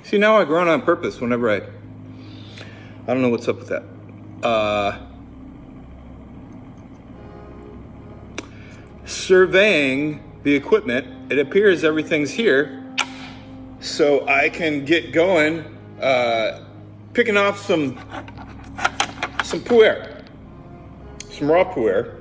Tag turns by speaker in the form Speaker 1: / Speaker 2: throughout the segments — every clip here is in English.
Speaker 1: See, now I groan on purpose whenever I don't know what's up with that. Surveying the equipment, it appears everything's here, so I can get going, picking off some pu'erh, some raw pu'erh.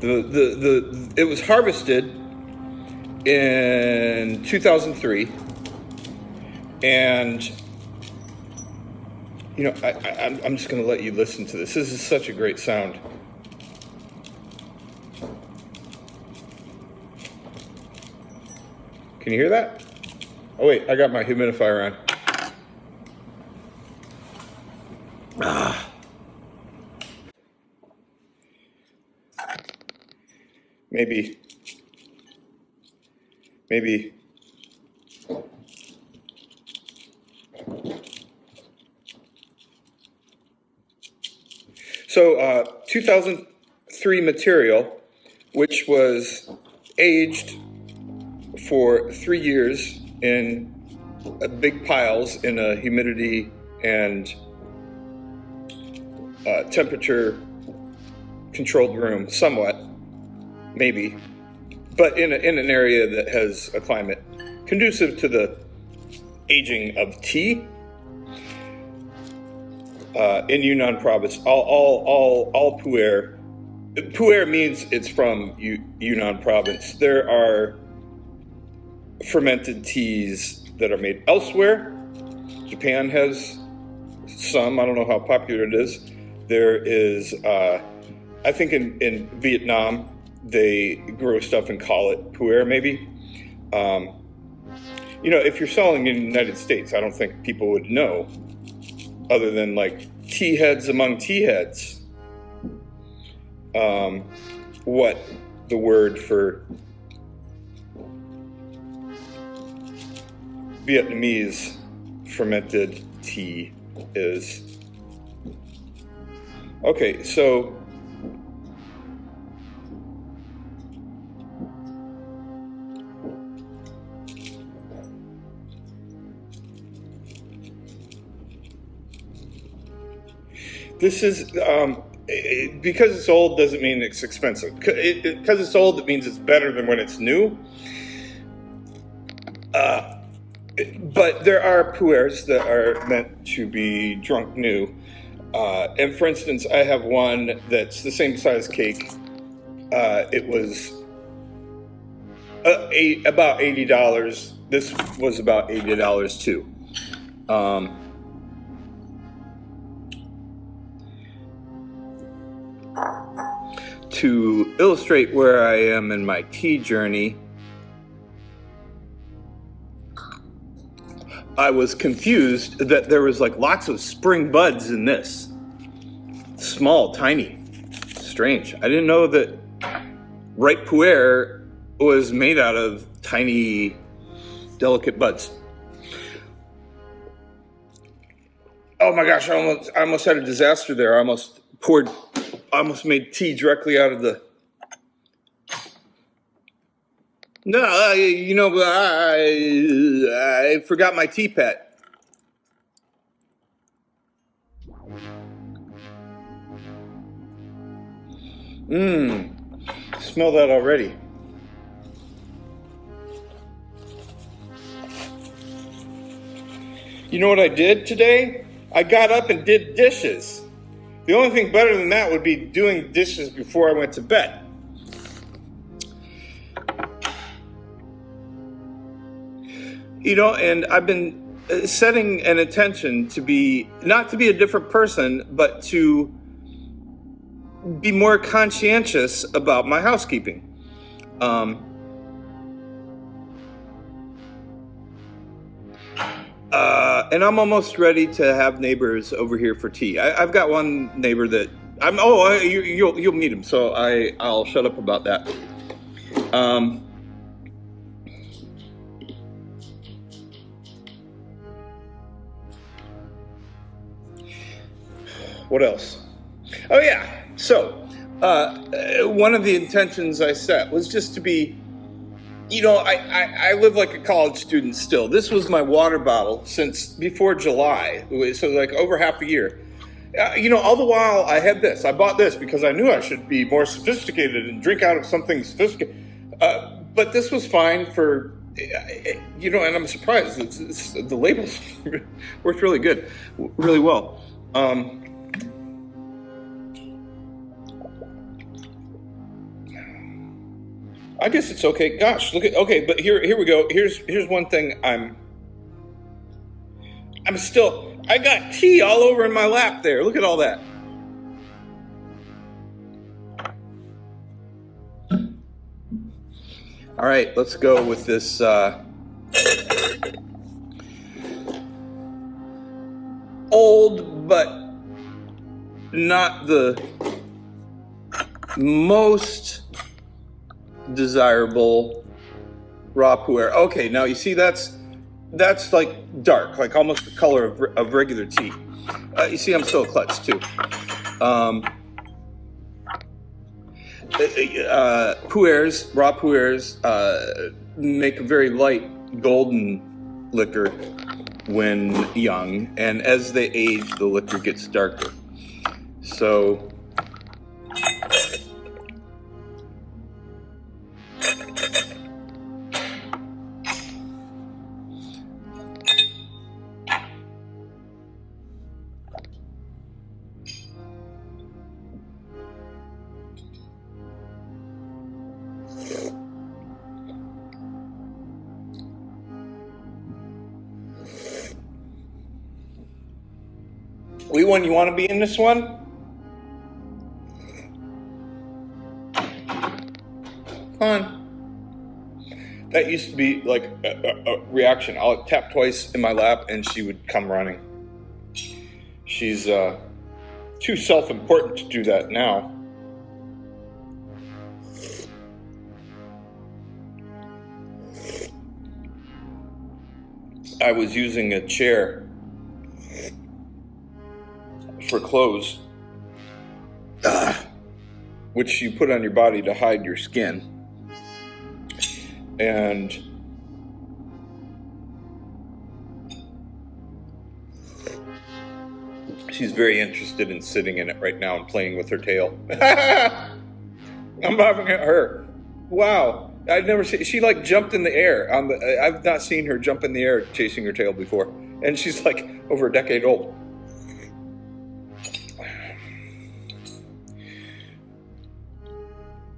Speaker 1: It was harvested in 2003, and you know, I'm just going to let you listen to this. This is such a great sound. Can you hear that? Oh wait, I got my humidifier on. Maybe. So 2003 material, which was aged for 3 years in big piles in a humidity and temperature controlled room, somewhat, maybe, but in an area that has a climate conducive to the aging of tea. In Yunnan province, all pu'erh. Pu'erh means it's from Yunnan province. There are fermented teas that are made elsewhere. Japan has some. I don't know how popular it is. There is, I think in Vietnam, they grow stuff and call it pu'erh, maybe. You know, if you're selling in the United States, I don't think people would know, other than like tea heads among tea heads, what the word for Vietnamese fermented tea is. Okay, so this is, because it's old doesn't mean it's expensive. Because it's old, it means it's better than when it's new. But there are pu'erhs that are meant to be drunk new. And for instance, I have one that's the same size cake. It was about $80. This was about $80 too. To illustrate where I am in my tea journey, I was confused that there was like lots of spring buds in this. Small, tiny, strange. I didn't know that ripe pu'erh was made out of tiny, delicate buds. Oh my gosh, I almost had a disaster there. I almost made tea directly out of the... No, you know, I forgot my tea pet. Smell that already. You know what I did today? I got up and did dishes. The only thing better than that would be doing dishes before I went to bed. You know, and I've been setting an intention to be, not to be a different person, but to be more conscientious about my housekeeping. And I'm almost ready to have neighbors over here for tea. I've got one neighbor that you'll meet him, so I'll shut up about that. What else? Oh yeah, so one of the intentions I set was just to be I live like a college student still. This was my water bottle since before July, so like over half a year. All the while I had this. I bought this because I knew I should be more sophisticated and drink out of something sophisticated. But this was fine for, and I'm surprised. The labels worked really good, really well. I guess it's okay. Gosh, okay, but here we go. Here's one thing I got tea all over in my lap there. Look at all that. All right, let's go with this old but not the most desirable raw pu'erh. Okay, now you see that's like dark, like almost the color of regular tea. You see I'm still clutch too. Pu'erhs, raw pu'erhs, make a very light golden liquor when young, and as they age, the liquor gets darker. So Leewan, you want to be in this one? Come on. That used to be like a reaction. I'll tap twice in my lap and she would come running. She's too self-important to do that now. I was using a chair for clothes, which you put on your body to hide your skin. And she's very interested in sitting in it right now and playing with her tail. I'm laughing at her. Wow. I've never seen, she like jumped in the air. I've not seen her jump in the air chasing her tail before. And she's like over a decade old.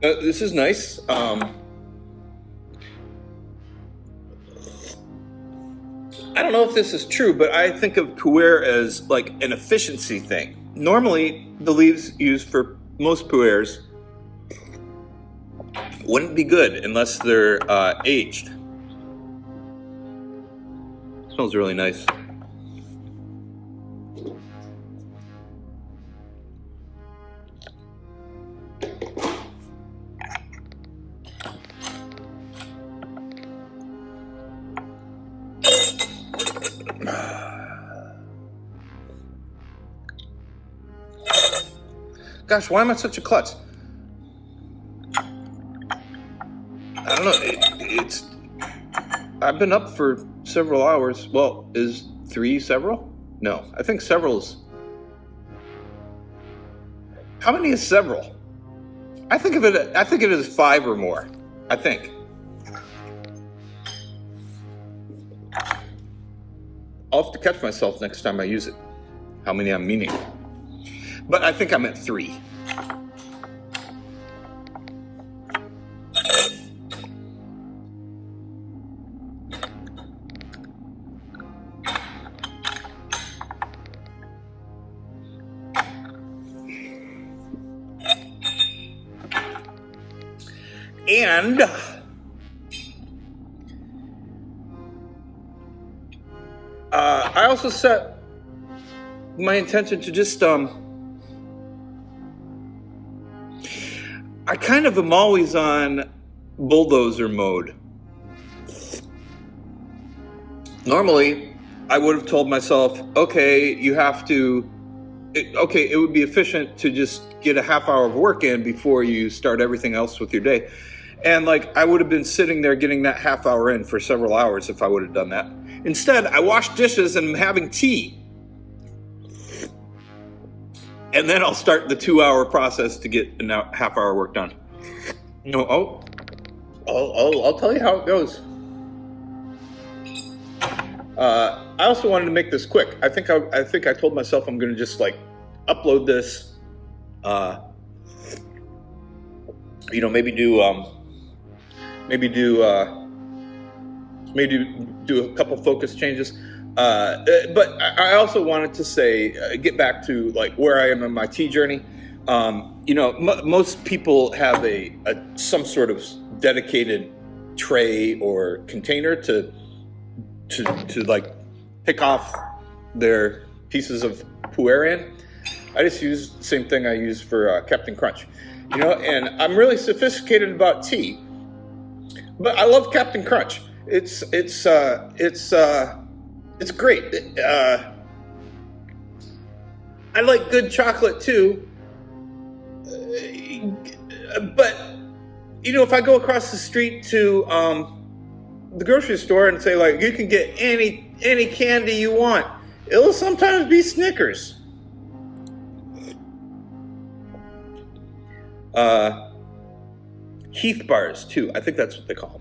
Speaker 1: This is nice. I don't know if this is true, but I think of pu'erh as like an efficiency thing. Normally, the leaves used for most pu'erhs wouldn't be good unless they're aged. Smells really nice. Gosh, why am I such a klutz? I don't know. I've been up for several hours. Well, is 3 several? No, I think several's. How many is several? I think it is 5 or more. I think. I'll have to catch myself next time I use it. How many I'm meaning. But I think I'm at 3. And I also set my intention to just I kind of am always on bulldozer mode. Normally, I would have told myself, okay, it would be efficient to just get a half hour of work in before you start everything else with your day. And like, I would have been sitting there getting that half hour in for several hours if I would have done that. Instead, I wash dishes and I'm having tea. And then I'll start the 2-hour process to get a half hour work done. I'll tell you how it goes. I also wanted to make this quick. I think I told myself I'm going to just like upload this. Maybe do a couple focus changes. But I also wanted to say, get back to like where I am in my tea journey. Most people have some sort of dedicated tray or container to like pick off their pieces of pu'erh in. I just use the same thing I use for Captain Crunch, and I'm really sophisticated about tea, but I love Captain Crunch. It's great. I like good chocolate too, but if I go across the street to the grocery store and say like, you can get any candy you want, it'll sometimes be Snickers. Heath bars too. I think that's what they call them.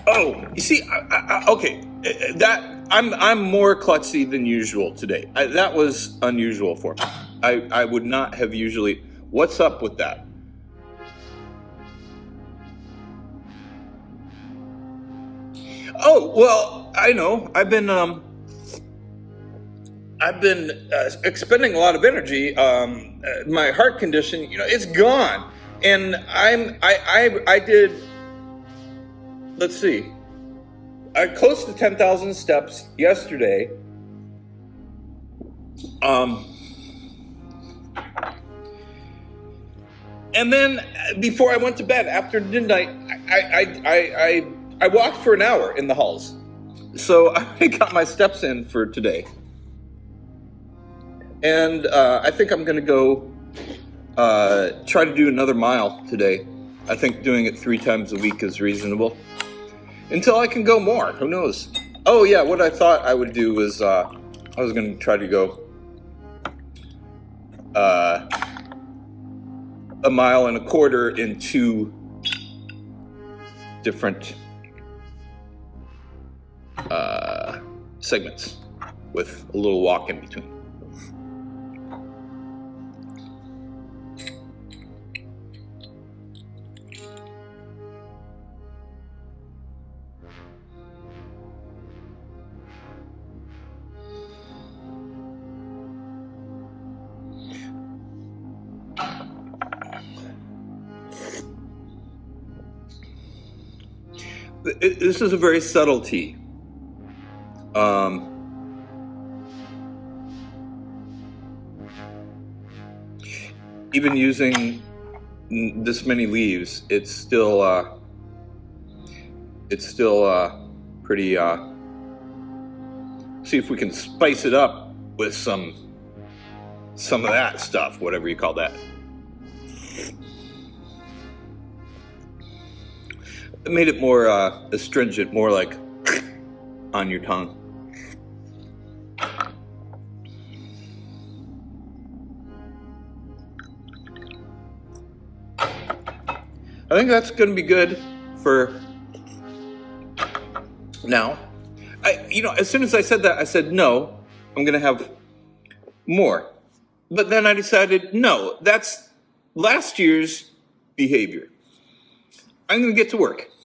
Speaker 1: Oh, you see, okay, that I'm more klutzy than usual today. That was unusual for me. I would not have usually. What's up with that? Oh well, I know. I've been expending a lot of energy. My heart condition, it's gone, and I did. Let's see. I close to 10,000 steps yesterday. And then before I went to bed after midnight, I walked for an hour in the halls. So I got my steps in for today. And I think I'm going to go try to do another mile today. I think doing it 3 times a week is reasonable. Until I can go more. Who knows? Oh, yeah. What I thought I would do was I was going to try to go 1.25 miles in 2 different segments with a little walk in between. This is a very subtle tea. Even using this many leaves, it's still pretty. See if we can spice it up with some of that stuff, whatever you call that. It made it more astringent, more like on your tongue. I think that's going to be good for now. As soon as I said that, I said, no, I'm going to have more. But then I decided, no, that's last year's behavior. I'm going to get to work.